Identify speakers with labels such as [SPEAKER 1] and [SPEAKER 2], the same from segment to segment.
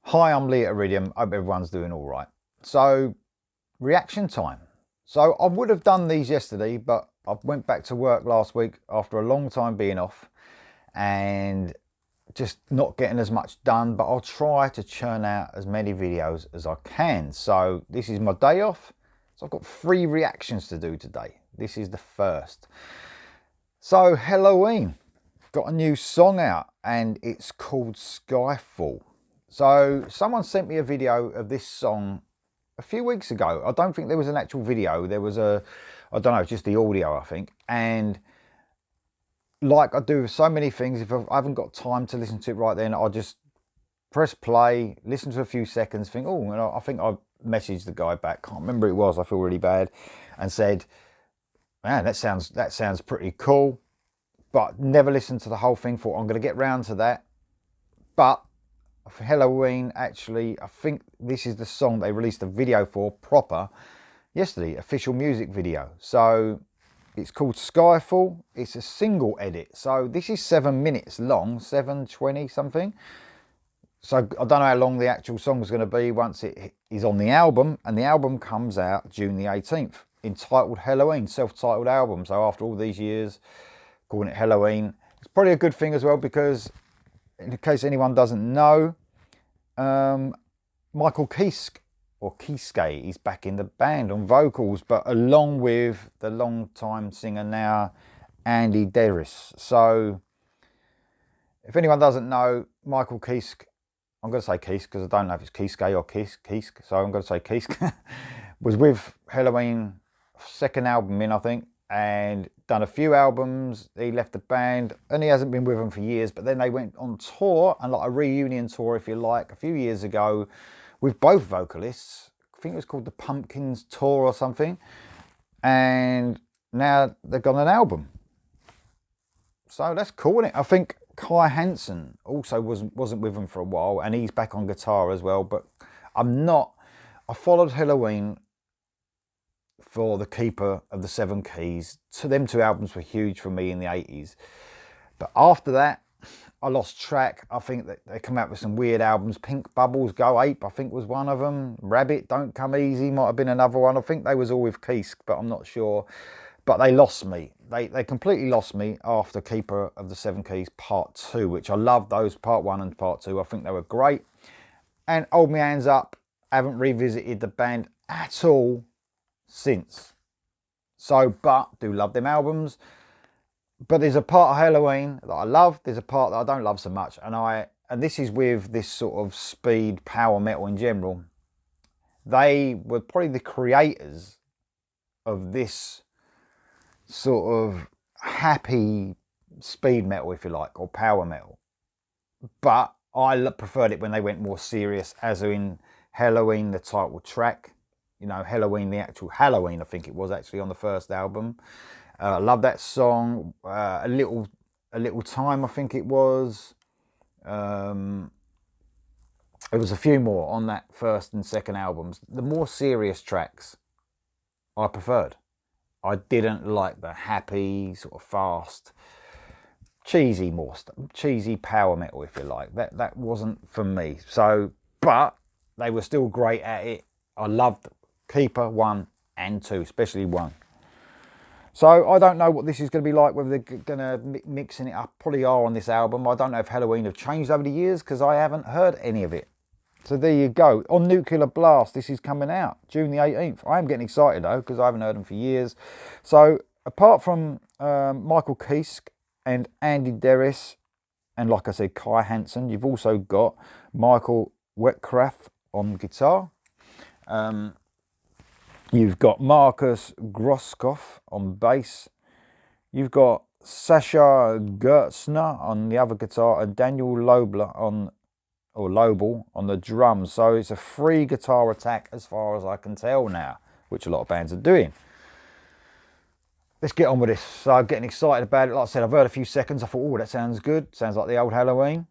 [SPEAKER 1] Hi, I'm Lee at Iridium. Hope everyone's doing all right. So, reaction time. So, I would have done these yesterday, but I went back to work last week after a long time being off and just not getting as much done, but I'll try to churn out as many videos as I can. So, this is my day off. So, I've got 3 reactions to do today. This is the first. So, Helloween got a new song out and it's called Skyfall. So someone sent me a video of this song a few weeks ago. I don't think there was an actual video. There was I don't know, just the audio, I think. And like I do with so many things, if I haven't got time to listen to it right then, I'll just press play, listen to a few seconds, think, oh, and I think I messaged the guy back, can't remember who it was, I feel really bad, and said, man, that sounds pretty cool. But never listened to the whole thing, thought I'm going to get round to that. But for Helloween, actually, I think this is the song they released a video for proper yesterday, official music video. So it's called Skyfall. It's a single edit. So this is 7 minutes long, 7:20 something. So I don't know how long the actual song is going to be once it is on the album. And the album comes out June the 18th, entitled Helloween, self-titled album. So after all these years, calling it Helloween, it's probably a good thing as well, because in case anyone doesn't know, Michael Kiske is back in the band on vocals, but along with the long-time singer now, Andy Derris. So if anyone doesn't know, Michael Kiske, I'm going to say Kiske because I don't know if it's Kiske or Kiske, so I'm going to say Kiske, was with Helloween, second album in, I think, and done a few albums. He left the band and he hasn't been with them for years, but then they went on tour, and like a reunion tour, if you like, a few years ago with both vocalists. I think it was called the Pumpkins Tour or something, and now they've got an album, so that's cool, isn't it? I think Kai Hansen also wasn't with them for a while, and he's back on guitar as well. But I followed Helloween for the Keeper of the Seven Keys. So them 2 albums were huge for me in the 80s. But after that, I lost track. I think that they come out with some weird albums. Pink Bubbles Go Ape, I think, was one of them. Rabbit Don't Come Easy might have been another one. I think they was all with Kiske, but I'm not sure. But they lost me. They completely lost me after Keeper of the Seven Keys Part 2, which I loved those, Part 1 and Part 2. I think they were great. And Hold Me Hands Up, I haven't revisited the band at all since. So, but do love them albums. But there's a part of Helloween that I love, there's a part that I don't love so much, and this is with this sort of speed power metal in general. They were probably the creators of this sort of happy speed metal, if you like, or power metal. But I preferred it when they went more serious, as in Helloween, the title track. You know, Helloween, the actual Halloween, I think it was actually on the first album. I love that song. A little time, I think it was. There was a few more on that first and second albums. The more serious tracks, I preferred. I didn't like the happy, sort of fast, cheesy power metal, if you like. That wasn't for me. So, but they were still great at it. I loved Keeper 1 and 2, especially 1. So I don't know what this is going to be like, whether they're going to mixing it up. Probably are on this album. I don't know if Helloween have changed over the years, because I haven't heard any of it. So there you go. On Nuclear Blast, this is coming out June the 18th. I am getting excited though, because I haven't heard them for years. So apart from Michael Kiske and Andy Derris, and like I said, Kai Hansen, you've also got Michael Wetcraft on guitar. You've got Marcus Groskopf on bass. You've got Sasha Gertzner on the other guitar, and Daniel Lobel on the drums. So it's a 3 guitar attack as far as I can tell now, which a lot of bands are doing. Let's get on with this. So I'm getting excited about it. Like I said, I've heard a few seconds. I thought, oh, that sounds good. Sounds like the old Helloween.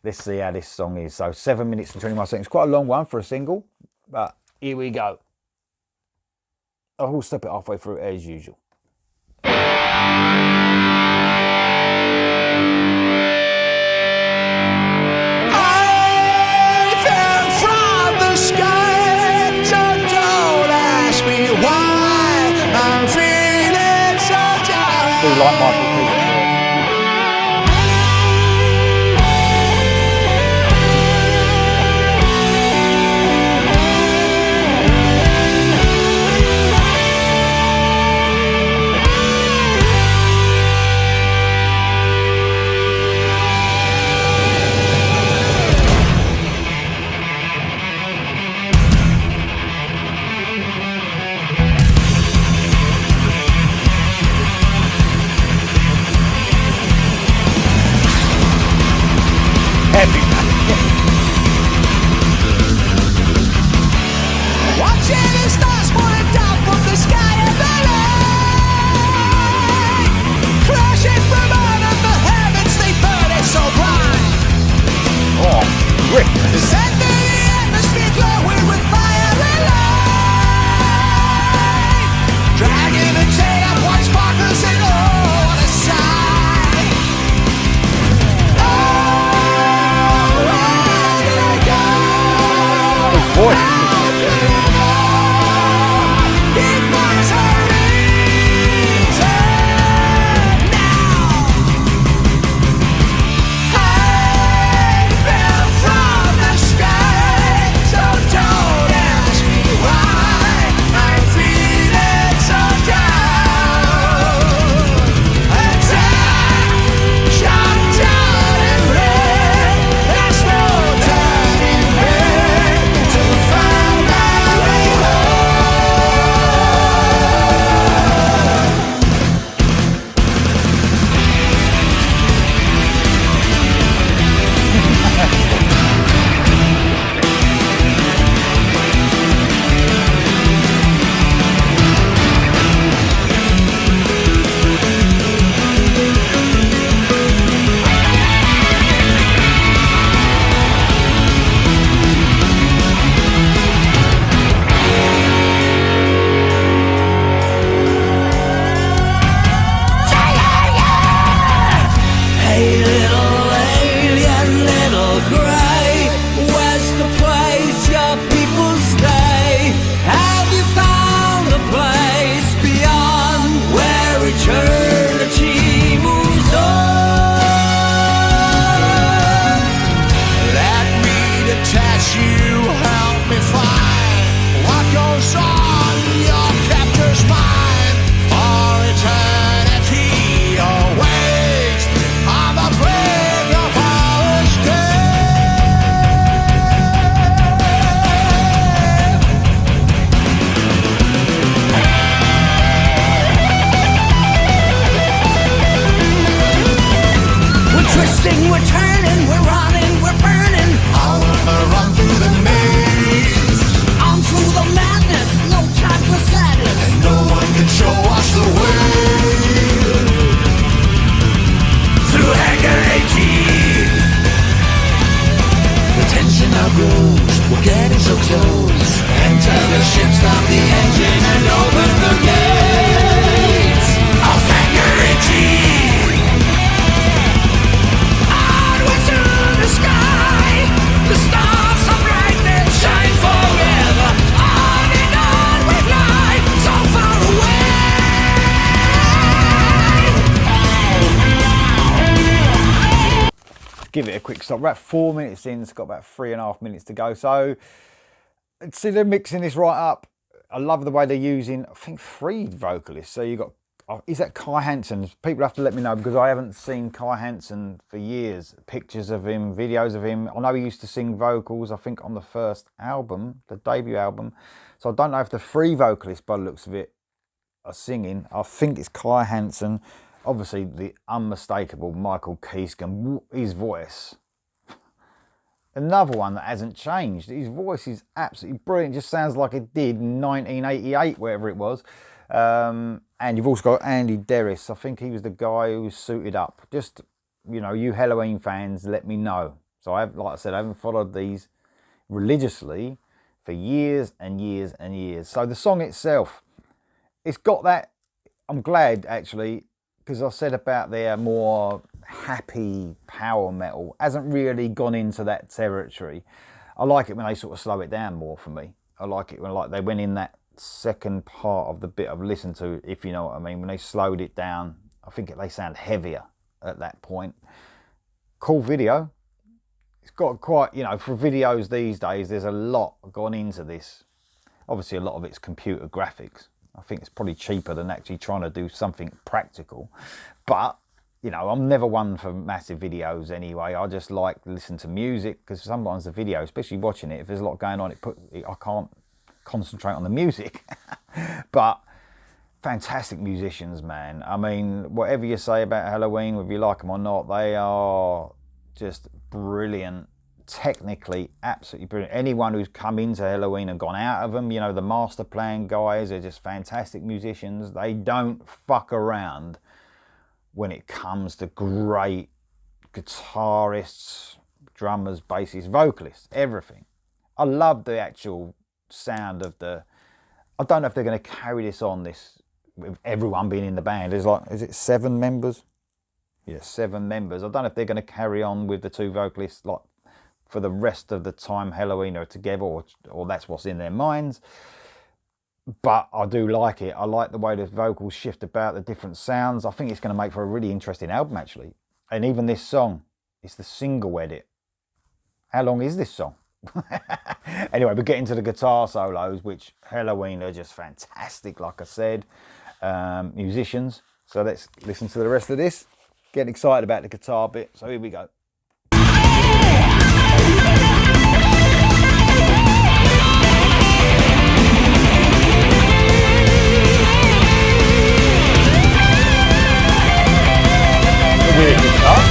[SPEAKER 1] Let's see how this song is. So 7 minutes and 21 seconds. Quite a long one for a single. But here we go. I will step it halfway through as usual. like Michael Keaton's voice. Give it a quick stop. We're about 4 minutes in, it's got about 3.5 minutes to go. So, see, they're mixing this right up. I love the way they're using, I think, 3 vocalists. So you got, is that Kai Hansen? People have to let me know because I haven't seen Kai Hansen for years. Pictures of him, videos of him. I know he used to sing vocals, I think, on the first album, the debut album. So I don't know if the 3 vocalists, by the looks of it, are singing. I think it's Kai Hansen. Obviously, the unmistakable Michael Keaton, his voice. Another one that hasn't changed. His voice is absolutely brilliant. Just sounds like it did in 1988, wherever it was. And you've also got Andy Derris. I think he was the guy who was suited up. Just, you know, you Helloween fans, let me know. So, like I said, I haven't followed these religiously for years and years and years. So the song itself, it's got that, I'm glad, actually, because I said about their more happy power metal hasn't really gone into that territory. I like it when they sort of slow it down more for me. I like it when they went in that second part of the bit I've listened to, if you know what I mean, when they slowed it down I think they sound heavier at that point. Cool video. It's got quite, you know, for videos these days, there's a lot gone into this. Obviously, a lot of it's computer graphics. I think it's probably cheaper than actually trying to do something practical. But, you know, I'm never one for massive videos anyway. I just like to listen to music, because sometimes the video, especially watching it, if there's a lot going on, I can't concentrate on the music. But fantastic musicians, man. I mean, whatever you say about Helloween, whether you like them or not, they are just brilliant. Technically absolutely brilliant. Anyone who's come into Helloween and gone out of them, you know, the Master Plan guys are just fantastic musicians. They don't fuck around when it comes to great guitarists, drummers, bassists, vocalists, everything. I love the actual sound of the... I don't know if they're going to carry this on, this with everyone being in the band. There's like, is it 7 members? Yeah, 7 members. I don't know if they're going to carry on with the 2 vocalists like for the rest of the time Helloween are together, or that's what's in their minds. But I do like it. I like the way the vocals shift about, the different sounds. I think it's going to make for a really interesting album, actually. And even this song, it's the single edit. How long is this song? Anyway, we get into the guitar solos, which Helloween are just fantastic, like I said, musicians. So let's listen to the rest of this. Getting excited about the guitar bit, so here we go. Weird guitar.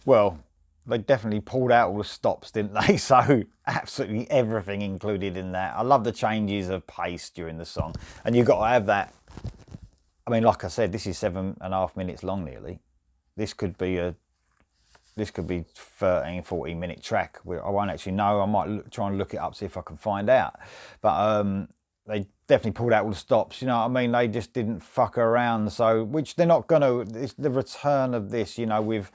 [SPEAKER 1] Well, they definitely pulled out all the stops, didn't they? So absolutely everything included in that. I love the changes of pace during the song, and you've got to have that. I mean, like I said, this is 7.5 minutes long nearly. This could be 13, 14-minute track. I won't actually know. I might try and look it up, see if I can find out. But they definitely pulled out all the stops. You know what I mean? They just didn't fuck around. So, which they're not gonna. It's the return of this. You know, with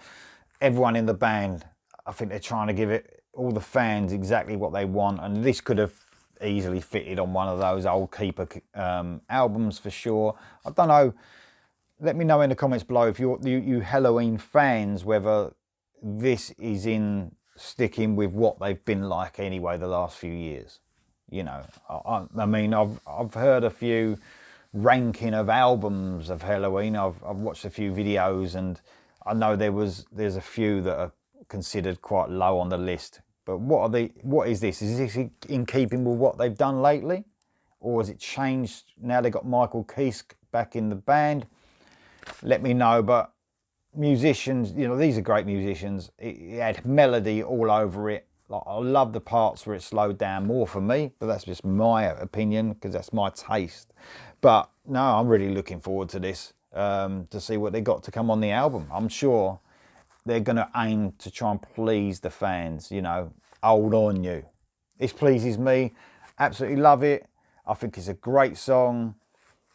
[SPEAKER 1] everyone in the band. I think they're trying to give it all the fans exactly what they want, and this could have easily fitted on one of those old Keeper albums for sure. I don't know. Let me know in the comments below if you Helloween fans whether this is in sticking with what they've been like anyway the last few years. You know, I mean, I've heard a few ranking of albums of Helloween. I've watched a few videos, and I know there's a few that are considered quite low on the list. But what is this? Is this in keeping with what they've done lately? Or has it changed now they've got Michael Kiske back in the band? Let me know. But musicians, you know, these are great musicians. It had melody all over it. Like, I love the parts where it slowed down more for me, but that's just my opinion because that's my taste. But no, I'm really looking forward to this, to see what they got to come on the album. I'm sure they're going to aim to try and please the fans, you know, Hold On You. This pleases me. Absolutely love it. I think it's a great song.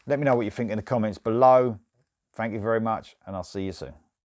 [SPEAKER 1] Let me know what you think in the comments below. Thank you very much, and I'll see you soon.